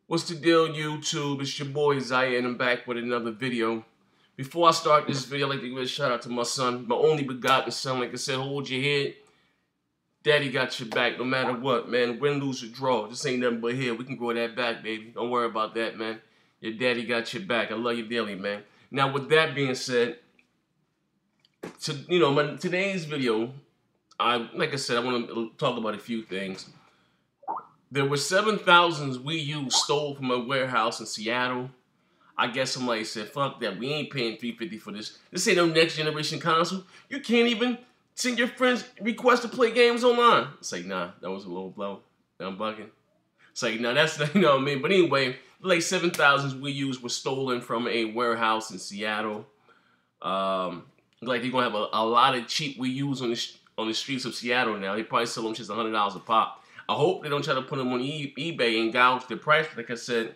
What's the deal, YouTube? It's your boy Zaya, and I'm back with another video. Before I start this video, I'd like to give a shout out to my son, my only begotten son. Like I said, hold your head. Daddy got your back no matter what, man. Win, lose, or draw. This ain't nothing but here. We can grow that back, baby. Don't worry about that, man. Your daddy got your back. I love you dearly, man. Now, with that being said, today's video, like I said, I want to talk about a few things. There were 7,000 Wii U stole from a warehouse in Seattle. I guess somebody said, fuck that, we ain't paying $350 for this. This ain't no next generation console. You can't even send your friends requests to play games online. It's like, nah, that was a low blow. I'm bugging. It's like, nah, that's not, you know what I mean? But anyway, like 7,000 Wii U's were stolen from a warehouse in Seattle. Like they're gonna have a lot of cheap Wii U's on the streets of Seattle now. They probably sell them just $100 a pop. I hope they don't try to put them on eBay and gouge the price. Like I said,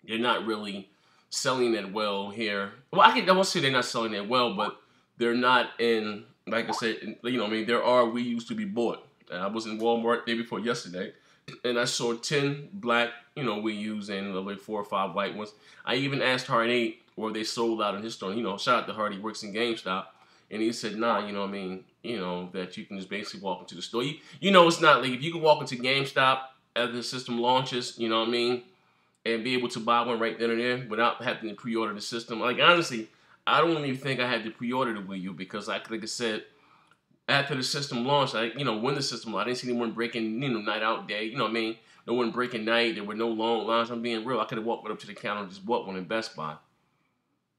they're not really selling that well here. Well, I won't say they're not selling that well, but they're not in, like I said, you know what I mean, there are Wii U's to be bought. I was in Walmart day before yesterday, and I saw 10 black, Wii U's and like 4 or 5 white ones. I even asked Hardy where they sold out in his store. Shout out to Hardy, works in GameStop. And he said, nah, that you can just basically walk into the store. It's not like if you can walk into GameStop as the system launches, and be able to buy one right then and there without having to pre-order the system. Like, honestly, I don't even think I had to pre-order the Wii U because, like I said, after the system launched, when the system launched, I didn't see anyone breaking, night out day, No one breaking night. There were no long lines. I'm being real. I could have walked up to the counter and just bought one in Best Buy.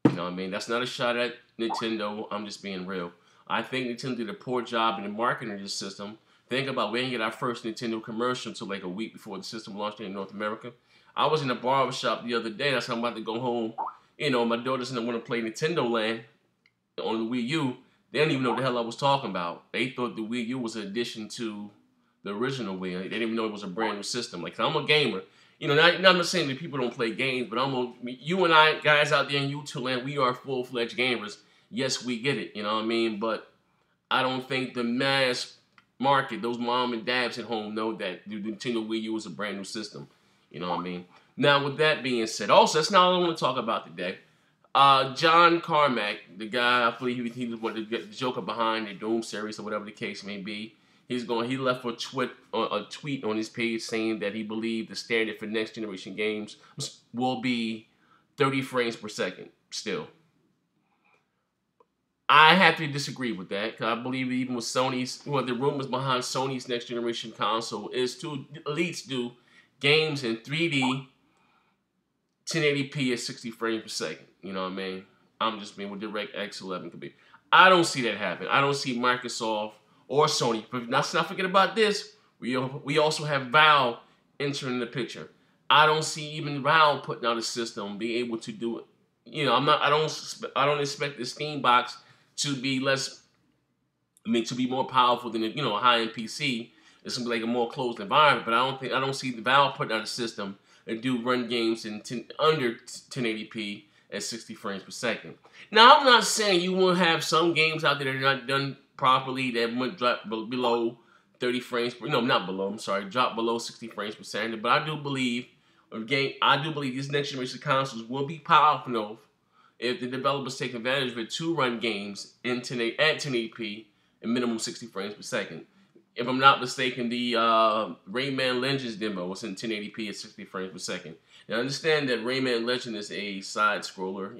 That's not a shot at Nintendo. I'm just being real. I think Nintendo did a poor job in the marketing of this system. Think about we didn't get our first Nintendo commercial until like a week before the system launched in North America. I was in a barber shop the other day. That's how I'm about to go home. My daughters didn't want to play Nintendo Land on the Wii U. They didn't even know what the hell I was talking about. They thought the Wii U was an addition to the original Wii. They didn't even know it was a brand new system. Like, I'm a gamer. I'm not saying that people don't play games, but you and I, guys out there in YouTube land, we are full-fledged gamers. Yes, we get it, But I don't think the mass market, those mom and dads at home, know that the Nintendo Wii U is a brand new system. Now, with that being said, also, that's not all I want to talk about today. John Carmack, the guy, I believe he was the Joker behind the Doom series or whatever the case may be. He left a tweet on his page saying that he believed the standard for next generation games will be 30 frames per second still. I have to disagree with that because I believe even with the rumors behind Sony's next generation console is to at least do games in 3D 1080p at 60 frames per second. I'm just being what DirectX 11 could be. I don't see that happen. I don't see Microsoft or Sony. But let's not forget about this. We also have Valve entering the picture. I don't see even Valve putting out a system being able to do it. I don't expect the Steam box to be to be more powerful than a high-end PC. It's gonna be like a more closed environment. But I don't see the Valve putting out a system that run games in under 1080p at 60 frames per second. Now, I'm not saying you won't have some games out there that are not done properly that would drop below 30 frames per, not below, I'm sorry, drop below 60 frames per second. But I do believe these next generation consoles will be powerful enough if the developers take advantage of it to run games at 1080p and minimum 60 frames per second. If I'm not mistaken, the Rayman Legends demo was in 1080p at 60 frames per second. Now, I understand that Rayman Legend is a side scroller,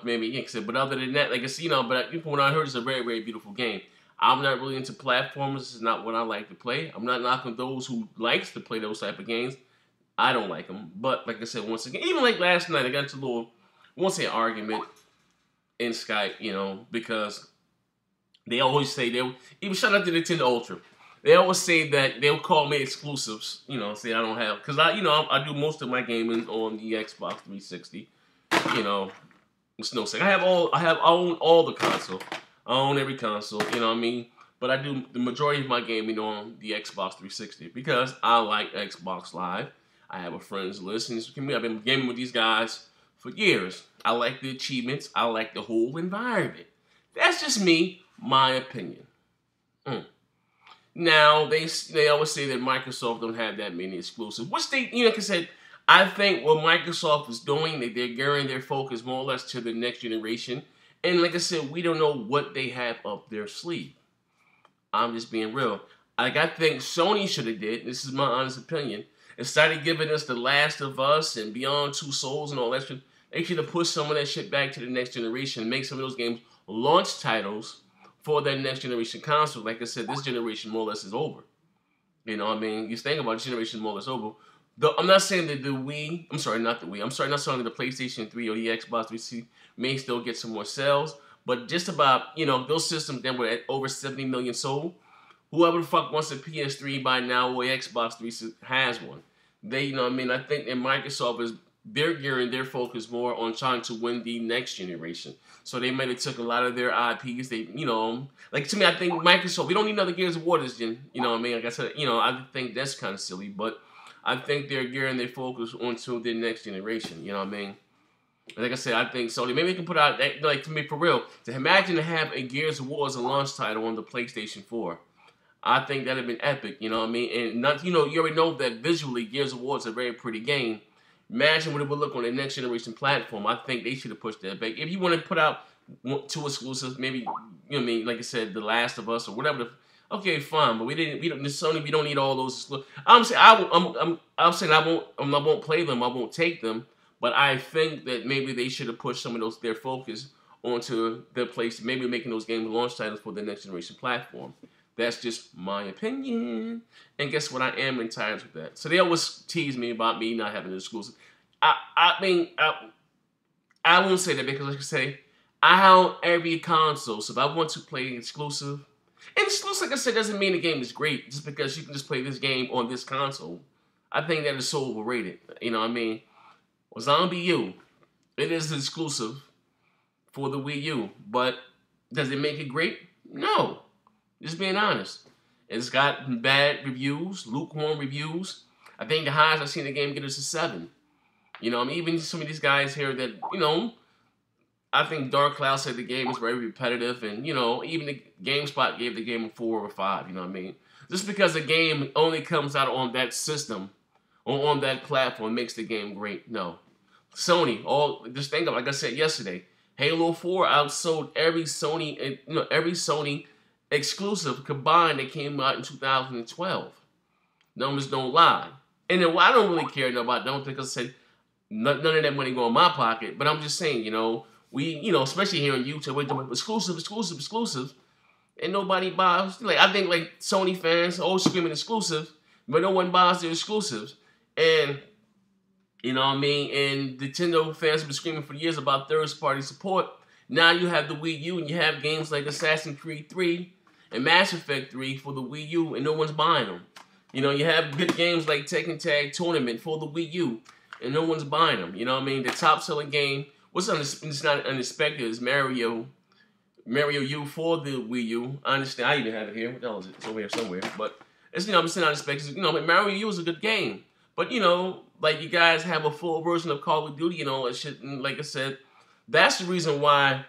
maybe, but other than that, like I said, but from what I heard, it's a very, very beautiful game. I'm not really into platformers. This is not what I like to play. I'm not knocking those who likes to play those type of games. I don't like them. But like I said, once again, even like last night, I got into a little, I won't say argument in Skype, because they always say even shout out to Nintendo Ultra. They always say that they'll call me exclusives, say I don't have, because I do most of my gaming on the Xbox 360, it's no secret. I own all the console. I own every console, But I do the majority of my gaming on the Xbox 360 because I like Xbox Live. I have a friends list, and I've been gaming with these guys for years. I like the achievements. I like the whole environment. That's just me, my opinion. Now they always say that Microsoft don't have that many exclusives, which they, you know, like I said, I think what Microsoft is doing, they're gearing their focus more or less to the next generation. And like I said, we don't know what they have up their sleeve. I'm just being real. Like, I think Sony should have did, this is my honest opinion, instead of giving us The Last of Us and Beyond Two Souls and all that shit, they should have pushed some of that shit back to the next generation and make some of those games launch titles for that next generation console. Like I said, this generation more or less is over. You know what I mean? You think about this generation more or less over. I'm not saying that the Wii, I'm sorry, not the Wii, I'm sorry, not saying that the PlayStation 3 or the Xbox 360 may still get some more sales, but just about, you know, those systems that were at over 70 million sold, whoever the fuck wants a PS3 by now or Xbox 360 has one. They, you know what I mean? I think that Microsoft is, they're gearing their focus more on trying to win the next generation. So they might have took a lot of their IPs. They, you know, like to me, I think Microsoft, we don't need another Gears of War this gen. You know what I mean? Like I said, you know, I think that's kind of silly, but I think they're gearing their focus onto the next generation. You know what I mean? Like I said, I think Sony, maybe they can put out, like, to me, for real, to imagine to have a Gears of War as a launch title on the PlayStation 4. I think that'd have been epic, you know what I mean? And not, you know, you already know that visually Gears of War is a very pretty game. Imagine what it would look on the next generation platform. I think they should have pushed that back. If you want to put out 2 exclusives, maybe, you know what I mean, like I said, The Last of Us or whatever. Okay, fine, but we don't. Sony, we don't need all those. I'm saying I won't play them. I won't take them. But I think that maybe they should have pushed some of their focus onto their place, maybe making those games launch titles for the next generation platform. That's just my opinion. And guess what? I am entitled to that. So they always tease me about me not having an exclusive. I mean, I won't say that because, like I say, I own every console. So if I want to play exclusive, and exclusive, like I said, doesn't mean the game is great just because you can just play this game on this console. I think that is so overrated. You know what I mean? Well, Zombie U, it is exclusive for the Wii U, but does it make it great? No. Just being honest. It's got bad reviews, lukewarm reviews. I think the highest I've seen the game get is a 7. You know, I mean, even some of these guys here that, you know, I think Dark Cloud said the game is very repetitive, and, you know, even the GameSpot gave the game a 4 or 5, you know what I mean? Just because the game only comes out on that system, or on that platform, makes the game great. No. Sony, just think of, like I said yesterday, Halo 4 outsold every Sony exclusive combined that came out in 2012. Numbers don't lie. And then, well, I don't really care about them because I said none of that money go in my pocket. But I'm just saying, you know, especially here on YouTube, we're doing exclusive, and nobody buys. Like, I think, like, Sony fans all screaming exclusive, but no one buys their exclusives. And, you know what I mean? And Nintendo fans have been screaming for years about third-party support. Now you have the Wii U, and you have games like Assassin's Creed 3 and Mass Effect 3 for the Wii U, and no one's buying them. You know, you have good games like Tekken Tag Tournament for the Wii U, and no one's buying them. You know what I mean? The top-selling game, it's not unexpected, is Mario U for the Wii U. I understand. I even have it here. What the hell is it? It's over here somewhere. But it's, you know, I'm saying unexpected. You know, Mario U is a good game. But, you know, like, you guys have a full version of Call of Duty and all that shit. And like I said, that's the reason why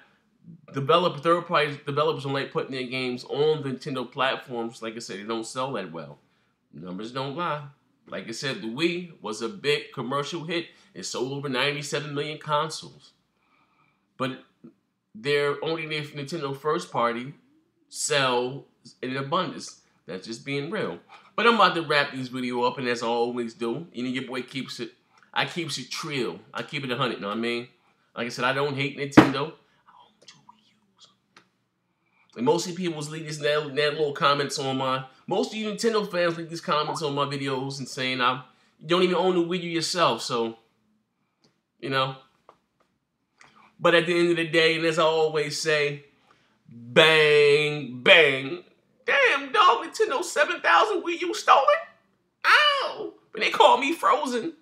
third-party developers don't like putting their games on the Nintendo platforms. Like I said, they don't sell that well. Numbers don't lie. Like I said, the Wii was a big commercial hit. It sold over 97 million consoles. But only their Nintendo first party sell in abundance. That's just being real. But I'm about to wrap this video up, and as I always do, you know, your boy keeps it trill. I keep it 100, you know what I mean? Like I said, I don't hate Nintendo. I own 2 Wii U's. And most of the people leave these little comments on most of you Nintendo fans leave these comments on my videos and saying you don't even own the Wii U yourself, so, you know. But at the end of the day, and as I always say, bang, bang. Damn, dog, Nintendo 7000 Wii U stolen? Ow! But they call me frozen.